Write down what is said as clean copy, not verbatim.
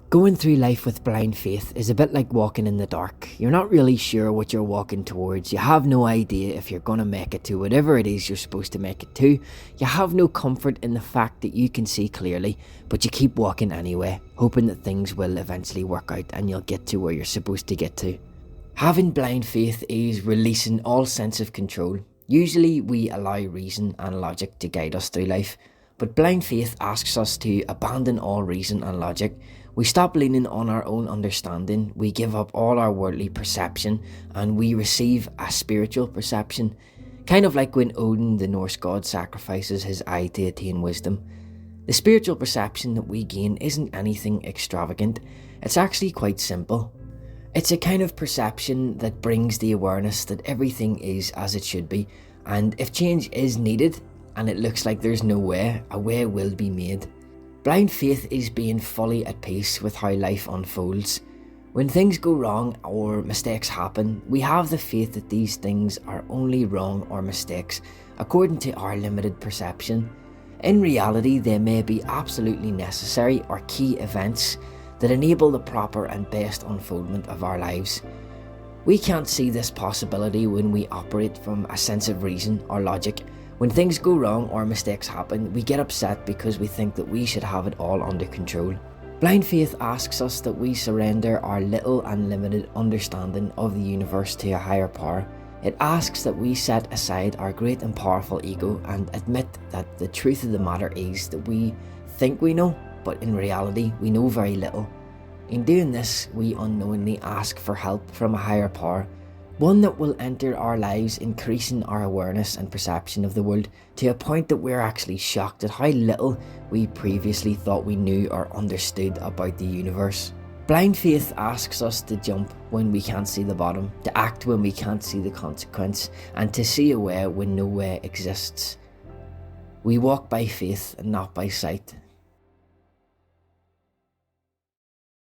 Going through life with blind faith is a bit like walking in the dark. You're not really sure what you're walking towards. You have no idea if you're going to make it to whatever it is you're supposed to make it to. You have no comfort in the fact that you can see clearly, but you keep walking anyway, hoping that things will eventually work out and you'll get to where you're supposed to get to. Having blind faith is releasing all sense of control. Usually we allow reason and logic to guide us through life, but blind faith asks us to abandon all reason and logic. We stop leaning on our own understanding, we give up all our worldly perception, and we receive a spiritual perception. Kind of like when Odin, the Norse god, sacrifices his eye to attain wisdom. The spiritual perception that we gain isn't anything extravagant, it's actually quite simple. It's a kind of perception that brings the awareness that everything is as it should be, and if change is needed, and it looks like there's no way, a way will be made. Blind faith is being fully at peace with how life unfolds. When things go wrong or mistakes happen, we have the faith that these things are only wrong or mistakes according to our limited perception. In reality, they may be absolutely necessary or key events that enable the proper and best unfoldment of our lives. We can't see this possibility when we operate from a sense of reason or logic. When things go wrong or mistakes happen, we get upset because we think that we should have it all under control. Blind faith asks us that we surrender our little and limited understanding of the universe to a higher power. It asks that we set aside our great and powerful ego and admit that the truth of the matter is that we think we know, but in reality we know very little. In doing this, we unknowingly ask for help from a higher power, one that will enter our lives, increasing our awareness and perception of the world to a point that we're actually shocked at how little we previously thought we knew or understood about the universe. Blind faith asks us to jump when we can't see the bottom, to act when we can't see the consequence, and to see a way when no way exists. We walk by faith and not by sight.